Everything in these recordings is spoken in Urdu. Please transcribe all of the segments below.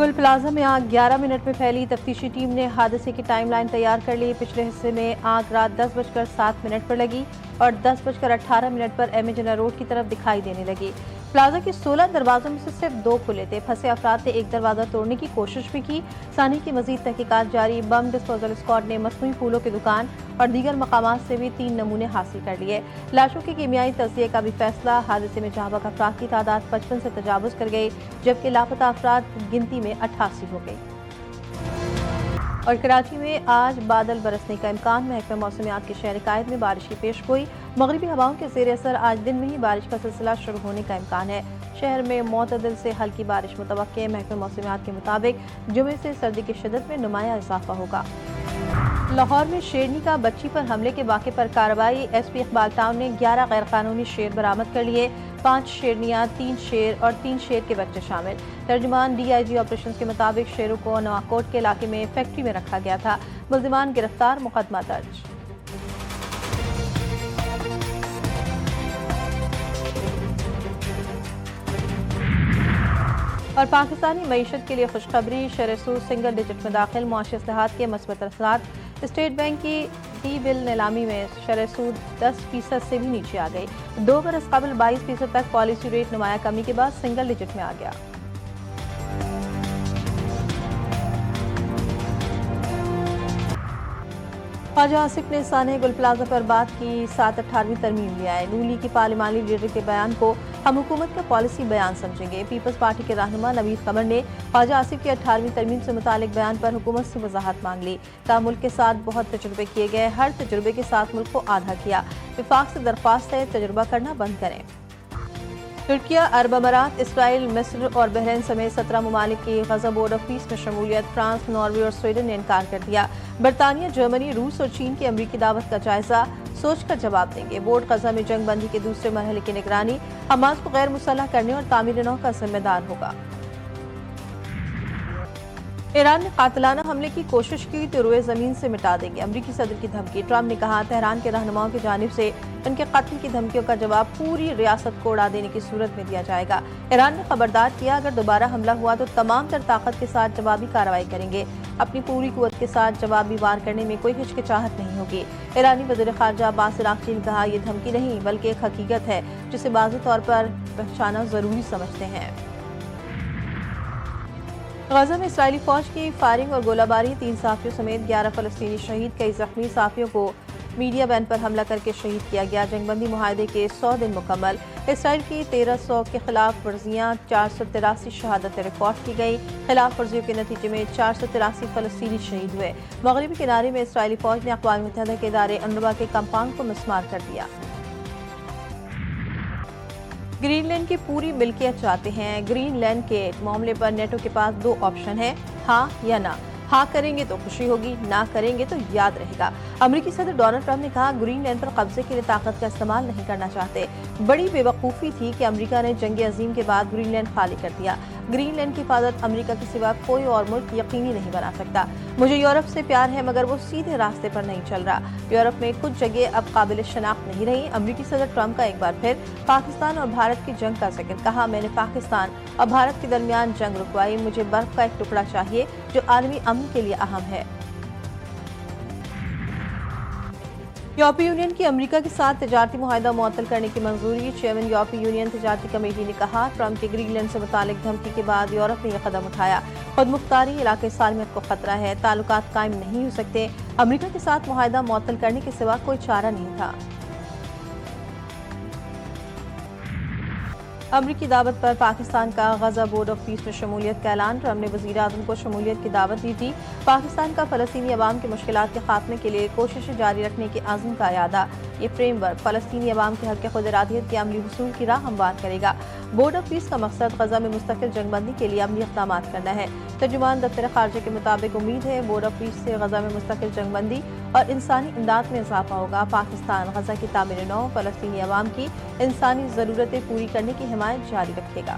گل پلازا میں آگ 11 منٹ میں پھیلی۔ تفتیشی ٹیم نے حادثے کی ٹائم لائن تیار کر لی۔ پچھلے حصے میں آگ رات 10:07 پر لگی اور 10:18 پر ایم اے جنرل روڈ کی طرف دکھائی دینے لگی۔ پلازا کے 16 دروازوں میں سے صرف 2 کھلے تھے۔ پھنسے افراد نے ایک دروازہ توڑنے کی کوشش بھی کی۔ سانحے کی مزید تحقیقات جاری۔ بم ڈسپوزل اسکواڈ نے مصنوعی پھولوں کی دکان اور دیگر مقامات سے بھی 3 نمونے حاصل کر لیے۔ لاشوں کے کیمیائی تجزیے کا بھی فیصلہ۔ حادثے میں جاں بحق افراد کی تعداد 55 سے تجاوز کر گئی، جبکہ لاپتہ افراد کی گنتی میں 88 ہو گئی۔ اور کراچی میں آج بادل برسنے کا امکان۔ محکمہ موسمیات کے شہر قائد میں بارش کی پیش گوئی۔ مغربی ہواؤں کے زیر اثر آج دن میں ہی بارش کا سلسلہ شروع ہونے کا امکان ہے۔ شہر میں معتدل سے ہلکی بارش متوقع ہے۔ محکمہ موسمیات کے مطابق جمعے سے سردی کی شدت میں نمایاں اضافہ ہوگا۔ لاہور میں شیرنی کا بچی پر حملے کے واقعے پر کارروائی۔ ایس پی اقبال ٹاؤن نے 11 غیر قانونی شیر برآمد کر لیے۔ 5 شیرنیاں، 3 شیر اور 3 شیر کے بچے شامل۔ ترجمان ڈی آئی جی آپریشنز کے مطابق شیروں کو نواکوٹ کے علاقے میں فیکٹری میں رکھا گیا تھا۔ ملزمان گرفتار، مقدمہ درج۔ اور پاکستانی معیشت کے لیے خوشخبری، شرح سود سنگل ڈیجٹ میں داخل۔ معاشی اصلاحات کے مثبت اثرات۔ اسٹیٹ بینک کی ٹی بل نیلامی میں شرح سود 10% سے بھی نیچے آ گئی۔ 2 برس قبل 22% تک پالیسی ریٹ نمایاں کمی کے بعد سنگل ڈیجٹ میں آ گیا۔ خواجہ آصف نے سانحہ گل پلازا پر بات کی۔ 7/18 ترمیم لے آئے۔ نون لیگ کی پارلیمانی لیڈر کے بیان کو ہم حکومت کا پالیسی بیان سمجھیں گے۔ پیپلز پارٹی کے رہنما نوید قمر نے خواجہ آصف کی 18ویں ترمیم سے متعلق بیان پر حکومت سے وضاحت مانگ لی۔ ملک کے ساتھ بہت تجربے کیے گئے، ہر تجربے کے ساتھ ملک کو آدھا کیا۔ وفاق سے درخواست ہے تجربہ کرنا بند کریں۔ ترکیہ، عرب امارات، اسرائیل، مصر اور بحرین سمیت 17 ممالک کی غزہ بورڈ آف پیس میں شمولیت۔ فرانس، ناروے اور سویڈن نے انکار کر دیا۔ برطانیہ، جرمنی، روس اور چین کی امریکی دعوت کا جائزہ، سوچ کر جواب دیں گے۔ بورڈ غزہ میں جنگ بندی کے دوسرے مرحلے کی نگرانی، حماس کو غیر مسلح کرنے اور تعمیر نو کا ذمہ دار ہوگا۔ ایران نے قاتلانہ حملے کی کوشش کی تو روئے زمین سے مٹا دیں گے، امریکی صدر کی دھمکی۔ ٹرمپ نے کہا تہران کے رہنماؤں کی جانب سے ان کے قتل کی دھمکیوں کا جواب پوری ریاست کو اڑا دینے کی صورت میں دیا جائے گا۔ ایران نے خبردار کیا اگر دوبارہ حملہ ہوا تو تمام تر طاقت کے ساتھ جوابی کارروائی کریں گے، اپنی پوری قوت کے ساتھ جوابی وار کرنے میں کوئی ہچکچاہٹ نہیں ہوگی۔ ایرانی وزیر خارجہ عباس عراقچی نے کہا یہ دھمکی نہیں بلکہ ایک حقیقت ہے جسے واضح طور پر پہچانا ضروری سمجھتے ہیں۔ غزہ میں اسرائیلی فوج کی فائرنگ اور گولہ باری، 3 صحافیوں سمیت 11 فلسطینی شہید، کئی زخمی۔ صحافیوں کو میڈیا بین پر حملہ کر کے شہید کیا گیا۔ جنگ بندی معاہدے کے 100 دن مکمل۔ اسرائیل کی 1300 کے خلاف ورزیاں، 483 شہادتیں ریکارڈ کی گئی۔ خلاف ورزیوں کے نتیجے میں 483 فلسطینی شہید ہوئے۔ مغربی کنارے میں اسرائیلی فوج نے اقوام متحدہ کے ادارے انروا کے کمپاؤنڈ کو مسمار کر دیا۔ گرین لینڈ کی پوری ملکیت چاہتے ہیں۔ گرین لینڈ کے معاملے پر نیٹو کے پاس 2 آپشن ہیں، ہاں یا نہ۔ ہاں کریں گے تو خوشی ہوگی، نہ کریں گے تو یاد رہے گا۔ امریکی صدر ڈونلڈ ٹرمپ نے کہا گرین لینڈ پر قبضے کے لیے طاقت کا استعمال نہیں کرنا چاہتے۔ بڑی بے وقوفی تھی کہ امریکہ نے جنگ عظیم کے بعد گرین لینڈ خالی کر دیا۔ گرین لینڈ کی حفاظت امریکہ کے سوا کوئی اور ملک یقینی نہیں بنا سکتا۔ مجھے یورپ سے پیار ہے مگر وہ سیدھے راستے پر نہیں چل رہا۔ یورپ میں کچھ جگہ اب قابل شناخت نہیں رہی۔ امریکی صدر ٹرمپ کا ایک بار پھر پاکستان اور بھارت کی جنگ کا ذکر۔ کہا میں نے پاکستان اور بھارت کے درمیان جنگ رکوائی، مجھے برف کا ایک ٹکڑا چاہیے جو عالمی امن کے لیے اہم ہے۔ یورپی یونین کی امریکہ کے ساتھ تجارتی معاہدہ معطل کرنے کی منظوری۔ چیئرمین یورپی یونین تجارتی کمیٹی نے کہا ٹرمپ کے گرین لینڈ سے متعلق دھمکی کے بعد یورپ نے یہ قدم اٹھایا۔ خود مختاری علاقے سالمیت کو خطرہ ہے، تعلقات قائم نہیں ہو سکتے۔ امریکہ کے ساتھ معاہدہ معطل کرنے کے سوا کوئی چارہ نہیں تھا۔ امریکی دعوت پر پاکستان کا غزہ بورڈ آف پیس میں شمولیت کا اعلان۔ ٹرمپ نے وزیر اعظم کو شمولیت کی دعوت دی تھی۔ پاکستان کا فلسطینی عوام کی مشکلات کے خاتمے کے لیے کوششیں جاری رکھنے کے عزم کا اعادہ۔ یہ فریم ورک فلسطینی عوام کے حق خود ارادیت کے عملی حصول کی راہ ہموار کرے گا۔ بورڈ آف پیس کا مقصد غزہ میں مستقل جنگ بندی کے لیے عملی اقدامات کرنا ہے۔ ترجمان دفتر خارجہ کے مطابق امید ہے بورڈ آف پیس سے غزہ میں مستقل جنگ بندی اور انسانی امداد میں اضافہ ہوگا۔ پاکستان غزہ کی تعمیر نو، فلسطینی عوام کی انسانی ضرورتیں پوری کرنے کی حمایت جاری رکھے گا۔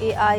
AI,